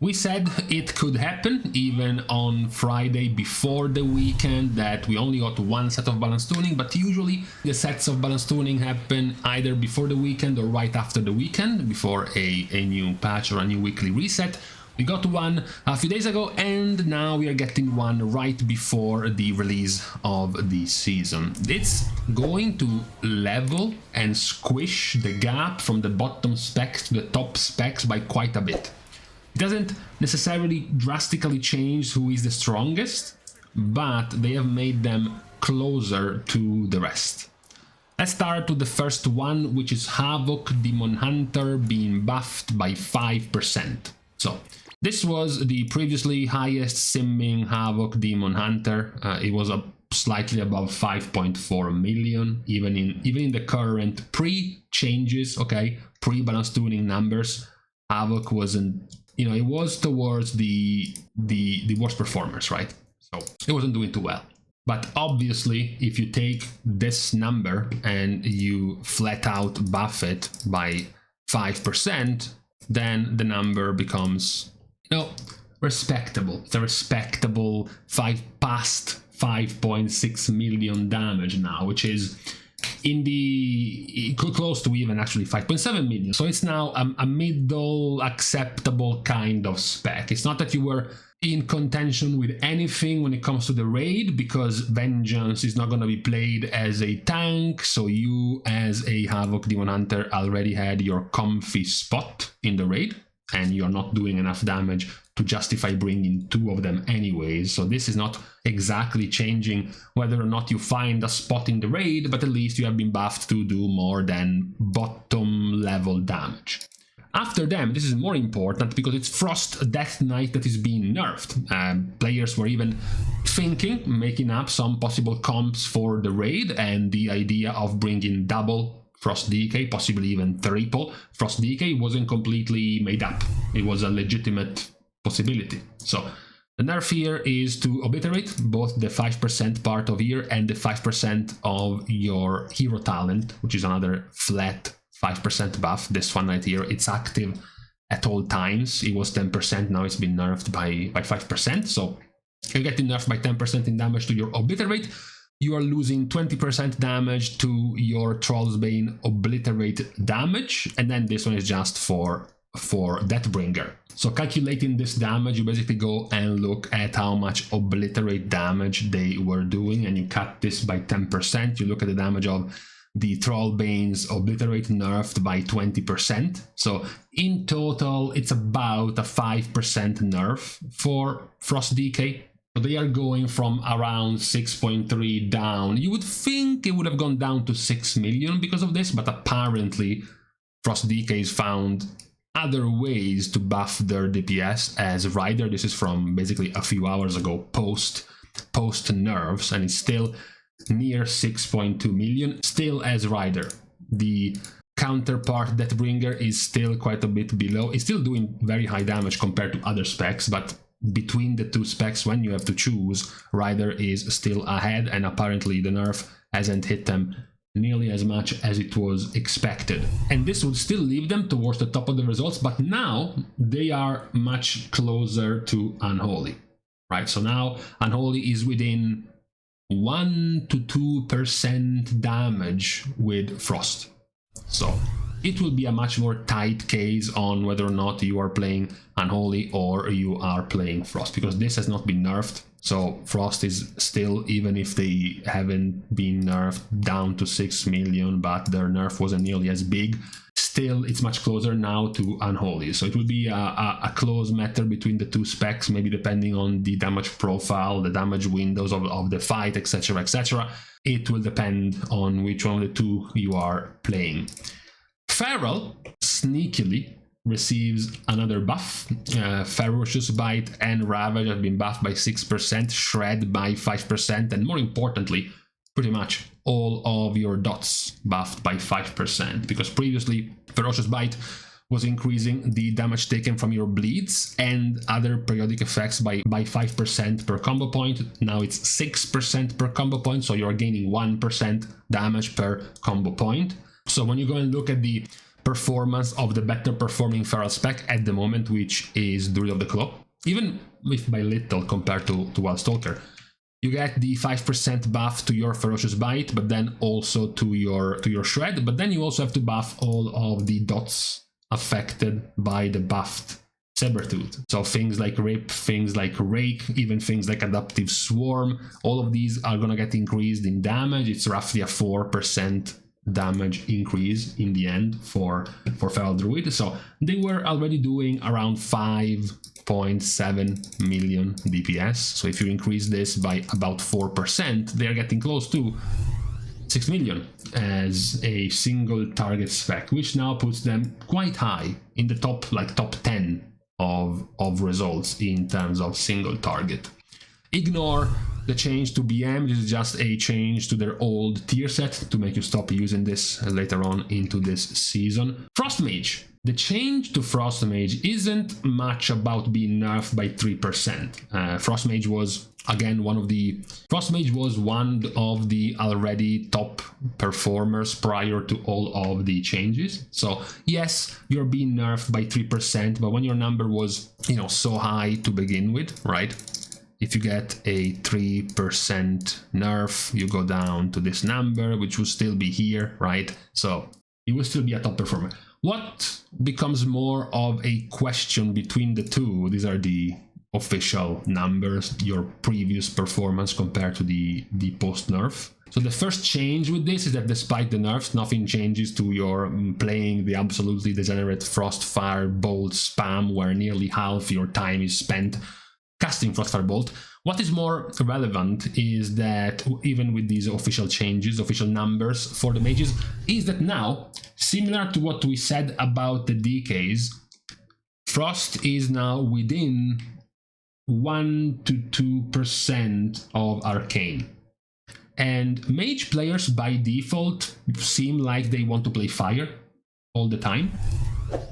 We said it could happen even on Friday before the weekend, that we only got one set of balance tuning, but usually the sets of balance tuning happen either before the weekend or right after the weekend, before a new patch or a new weekly reset. We got one a few days ago, and now we are getting one right before the release of the season. It's going to level and squish the gap from the bottom specs to the top specs by quite a bit. It doesn't necessarily drastically change who is the strongest, but they have made them closer to the rest. Let's start with the first one, which is Havoc Demon Hunter being buffed by 5%. So this was the previously highest simming Havoc Demon Hunter. It was slightly above 5.4 million, even in the current pre-changes, okay, pre-balance tuning numbers. Havoc wasn't, it was towards the worst performers, right? So it wasn't doing too well. But obviously, if you take this number and you flat out buff it by 5%, then the number becomes, respectable. It's a respectable past 5.6 million damage now, which is close to even actually 5.7 million. So it's now a middle acceptable kind of spec. It's not that you were in contention with anything when it comes to the raid, because Vengeance is not going to be played as a tank, so you as a Havoc Demon Hunter already had your comfy spot in the raid, and you're not doing enough damage to justify bringing two of them anyways. So this is not exactly changing whether or not you find a spot in the raid, but at least you have been buffed to do more than bottom level damage. After them, this is more important because it's Frost Death Knight that is being nerfed. Players were even making up some possible comps for the raid, and the idea of bringing double Frost DK, possibly even triple Frost DK, wasn't completely made up. It was a legitimate possibility. So the nerf here is to obliterate both the 5% part of here and the 5% of your hero talent, which is another flat 5% buff. This one right here, it's active at all times. It was 10%, now it's been nerfed by 5%. So you're getting nerfed by 10% in damage to your obliterate. You are losing 20% damage to your Troll's Bane obliterate damage, and then this one is just for Deathbringer. So calculating this damage, you basically go and look at how much obliterate damage they were doing, and you cut this by 10%. You look at the damage of the Troll Bane's obliterate nerfed by 20%. So in total, it's about a 5% nerf for Frost DK. So they are going from around 6.3 down. You would think it would have gone down to 6 million because of this, but apparently Frost DK's found other ways to buff their DPS as Rider. This is from basically a few hours ago, post nerfs, and it's still near 6.2 million, still as Rider. The counterpart Deathbringer is still quite a bit below. It's still doing very high damage compared to other specs, but between the two specs, when you have to choose, Rider is still ahead, and apparently the nerf hasn't hit them nearly as much as it was expected. And this would still leave them towards the top of the results, but now they are much closer to Unholy, right? So now Unholy is within 1 to 2% damage with Frost. So it will be a much more tight case on whether or not you are playing Unholy or you are playing Frost, because this has not been nerfed. So Frost is still, even if they haven't been nerfed down to 6 million, but their nerf wasn't nearly as big, still it's much closer now to Unholy. So it will be a close matter between the two specs, maybe depending on the damage profile, the damage windows of the fight, etc, etc. It will depend on which one of the two you are playing. Feral sneakily receives another buff. Ferocious Bite and Ravage have been buffed by 6%, Shred by 5%, and more importantly, pretty much all of your dots buffed by 5%, because previously Ferocious Bite was increasing the damage taken from your bleeds and other periodic effects by 5% per combo point. Now it's 6% per combo point, so you're gaining 1% damage per combo point. So when you go and look at the performance of the better performing feral spec at the moment, which is Druid of the Claw, even if by little compared to Wild Stalker. You get the 5% buff to your Ferocious Bite, but then also to your Shred, but then you also have to buff all of the dots affected by the buffed Sabertooth. So things like Rip, things like Rake, even things like Adaptive Swarm, all of these are gonna get increased in damage. It's roughly a 4% damage increase in the end for Feral Druid. So they were already doing around 5.7 million DPS. So if you increase this by about 4%, they are getting close to 6 million as a single target spec, which now puts them quite high in the top 10 of results in terms of single target. Ignore the change to BM. This is just a change to their old tier set to make you stop using this later on into this season. Frost Mage. The change to Frost Mage isn't much about being nerfed by 3%. Frost Mage was again one of the already top performers prior to all of the changes. So yes, you're being nerfed by 3%, but when your number was, so high to begin with, right? If you get a 3% nerf, you go down to this number, which will still be here, right? So you will still be a top performer. What becomes more of a question between the two, these are the official numbers, your previous performance compared to the post-nerf. So the first change with this is that despite the nerfs, nothing changes to your playing the absolutely degenerate Frostfire Bolt spam, where nearly half your time is spent casting Frostfire Bolt. What is more relevant is that even with these official changes, official numbers for the mages, is that now, similar to what we said about the DKs, Frost is now within 1 to 2% of Arcane. And Mage players by default seem like they want to play Fire all the time.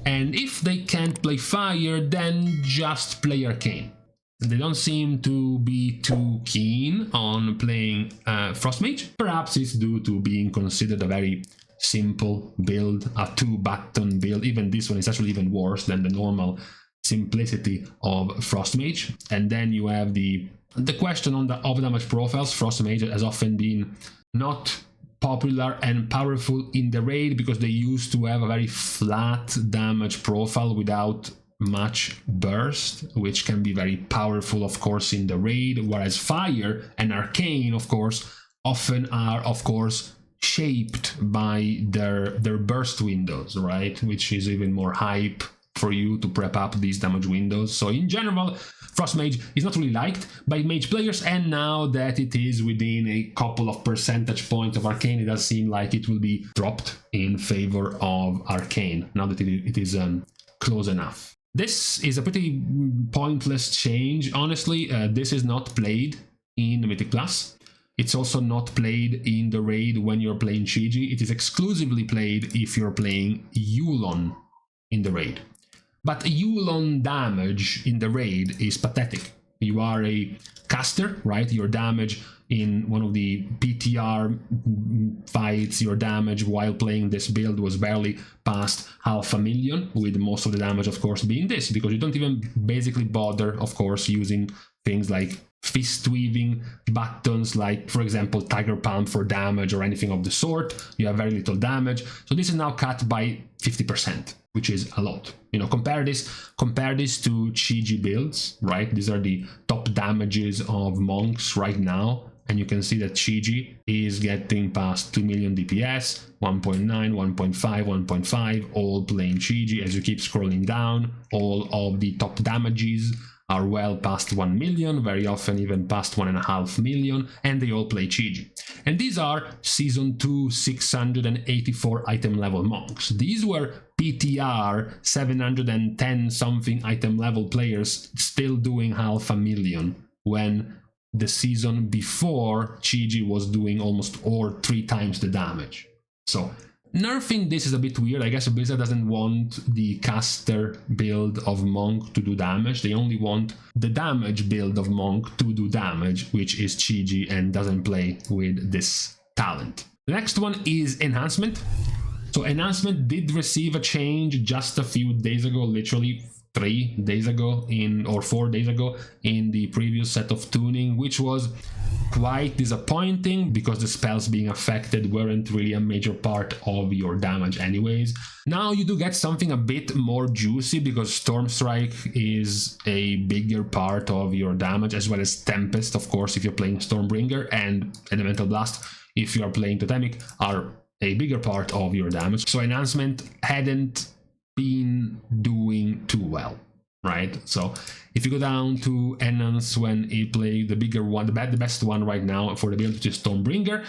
And if they can't play Fire, then just play Arcane. They don't seem to be too keen on playing Frost Mage. Perhaps it's due to being considered a very simple build, a 2-button build. Even this one is actually even worse than the normal simplicity of Frost Mage. And then you have the question on the damage profiles. Frost Mage has often been not popular and powerful in the raid because they used to have a very flat damage profile without much burst, which can be very powerful, of course, in the raid, whereas Fire and Arcane, of course, often are, of course, shaped by their burst windows, right? Which is even more hype for you to prep up these damage windows. So in general, Frost Mage is not really liked by Mage players, and now that it is within a couple of percentage points of Arcane, it does seem like it will be dropped in favor of Arcane, now that it is close enough. This is a pretty pointless change, honestly. This is not played in the Mythic Plus. It's also not played in the raid when you're playing Chiji. It is exclusively played if you're playing Yulon in the raid. But Yulon damage in the raid is pathetic. You are a caster, right? Your damage in one of the PTR fights, your damage while playing this build was barely past 500,000, with most of the damage, of course, being this, because you don't even basically bother, of course, using things like fist weaving buttons, like, for example, Tiger Palm for damage or anything of the sort. You have very little damage. So this is now cut by 50%, which is a lot. Compare this to Chiji builds, right? These are the top damages of monks right now. And you can see that Chiji is getting past 2 million DPS, 1.9, 1.5, 1.5, all playing Chiji. As you keep scrolling down, all of the top damages are well past 1 million, very often even past 1.5 million, and they all play Chiji. And these are Season 2 684 item level monks. These were PTR 710 something item level players still doing 500,000 when the season before Chiji was doing almost 3 times the damage. So nerfing this is a bit weird. I guess Blizzard doesn't want the caster build of Monk to do damage. They only want the damage build of Monk to do damage, which is Chiji and doesn't play with this talent. The next one is Enhancement. So Enhancement did receive a change just a few days ago, literally 3 days ago or 4 days ago in the previous set of tuning, which was quite disappointing because the spells being affected weren't really a major part of your damage anyways. Now you do get something a bit more juicy because Storm Strike is a bigger part of your damage, as well as Tempest, of course, if you're playing Stormbringer, and Elemental Blast if you are playing Totemic are a bigger part of your damage. So Enhancement hadn't been doing too well, right? So if you go down to Enhance when he played the bigger one, the best one right now for the build, which is Stormbringer.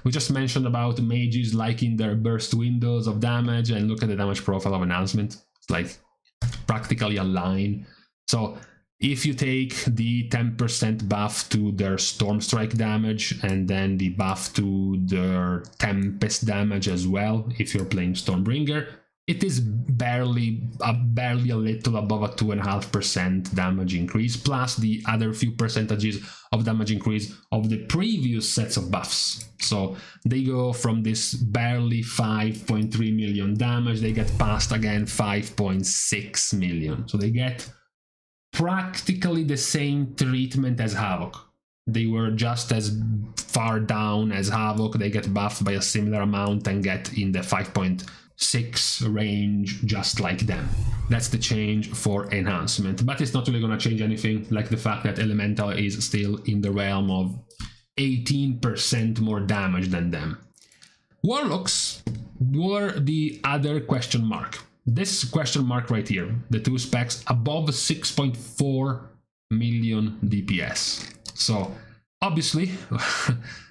We just mentioned about mages liking their burst windows of damage, and look at the damage profile of Enhancement. It's like practically a line. So if you take the 10% buff to their Storm Strike damage and then the buff to their Tempest damage as well, if you're playing Stormbringer, it is barely a little above a 2.5% damage increase, plus the other few percentages of damage increase of the previous sets of buffs. So they go from this barely 5.3 million damage, they get past again 5.6 million. So they get practically the same treatment as Havoc. They were just as far down as Havoc, they get buffed by a similar amount and get in the 5.6 range just like them. That's the change for Enhancement, but it's not really going to change anything, like the fact that Elemental is still in the realm of 18% more damage than them. Warlocks were the other question mark. This question mark right here, the two specs above 6.4 million DPS. So obviously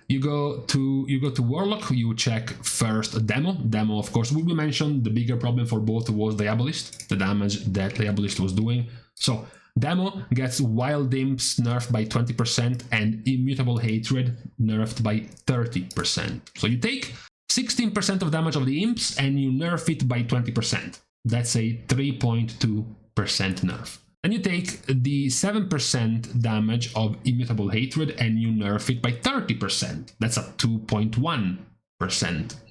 you go to Warlock, you check first Demo, of course. We mentioned the bigger problem for both was Diabolist, the damage that Diabolist was doing. So Demo gets Wild Imps nerfed by 20% and Immutable Hatred nerfed by 30%. So you take 16% of damage of the imps and you nerf it by 20%. That's a 3.2% nerf. Then you take the 7% damage of Immutable Hatred and you nerf it by 30%. That's a 2.1%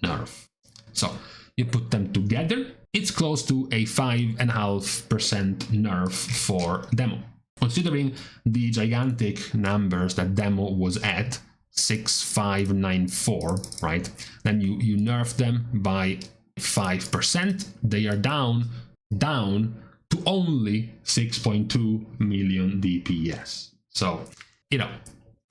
nerf. So you put them together, it's close to a 5.5% nerf for Demo. Considering the gigantic numbers that Demo was at, 6594, right? Then you nerf them by 5%. They are down to only 6.2 million DPS. So, you know,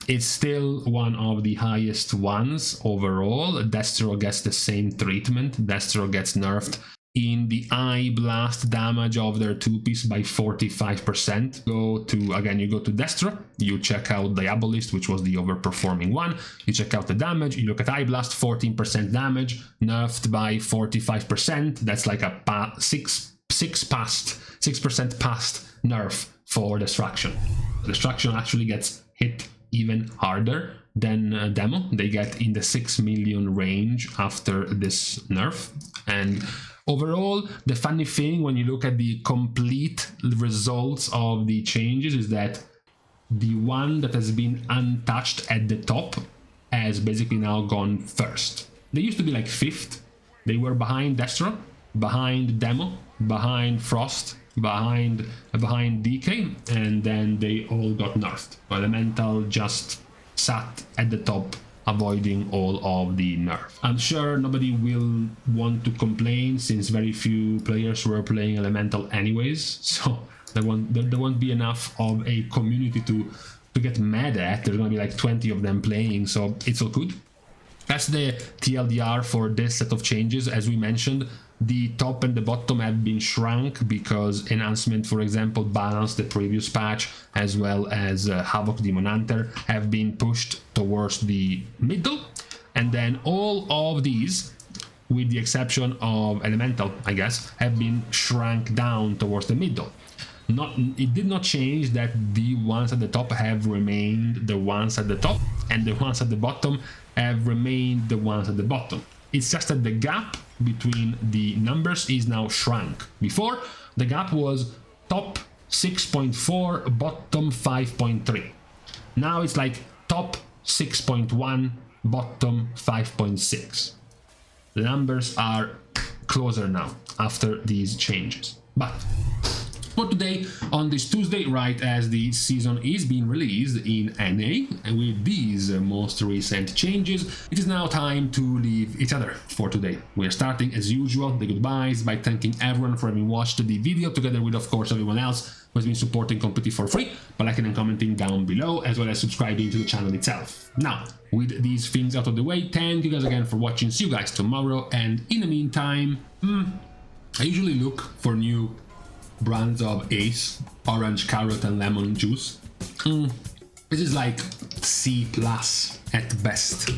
it's still one of the highest ones overall. Destro gets the same treatment. Destro gets nerfed in the eye blast damage of their 2-piece by 45%. You go to Destro, you check out Diabolist, which was the overperforming one, you check out the damage, you look at eye blast, 14% damage, nerfed by 45%. That's like a 6% past nerf for Destruction. Destruction actually gets hit even harder than Demo. They get in the 6 million range after this nerf. And overall, the funny thing when you look at the complete results of the changes is that the one that has been untouched at the top has basically now gone first. They used to be like 5th. They were behind Destro, behind Demo, behind Frost, behind DK, and then they all got nerfed. Elemental just sat at the top, avoiding all of the nerf. I'm sure nobody will want to complain since very few players were playing Elemental anyways, so there won't be enough of a community to get mad at. There's gonna be like 20 of them playing, so it's all good. That's the TLDR for this set of changes. As we mentioned, the top and the bottom have been shrunk because Enhancement, for example, Balance, the previous patch, as well as Havoc Demon Hunter have been pushed towards the middle. And then all of these, with the exception of Elemental, I guess, have been shrunk down towards the middle. It did not change that the ones at the top have remained the ones at the top, and the ones at the bottom have remained the ones at the bottom. It's just that the gap between the numbers is now shrunk. Before, the gap was top 6.4, bottom 5.3. Now it's like top 6.1, bottom 5.6. the numbers are closer now after these changes. But for today, on this Tuesday, right as the season is being released in NA, and with these most recent changes, it is now time to leave each other for today. We are starting, as usual, the goodbyes by thanking everyone for having watched the video, together with, of course, everyone else who has been supporting completely for free, by liking and commenting down below, as well as subscribing to the channel itself. Now, with these things out of the way, thank you guys again for watching. See you guys tomorrow, and in the meantime, I usually look for new brands of Ace, orange, carrot and lemon juice. This is like C+ at best.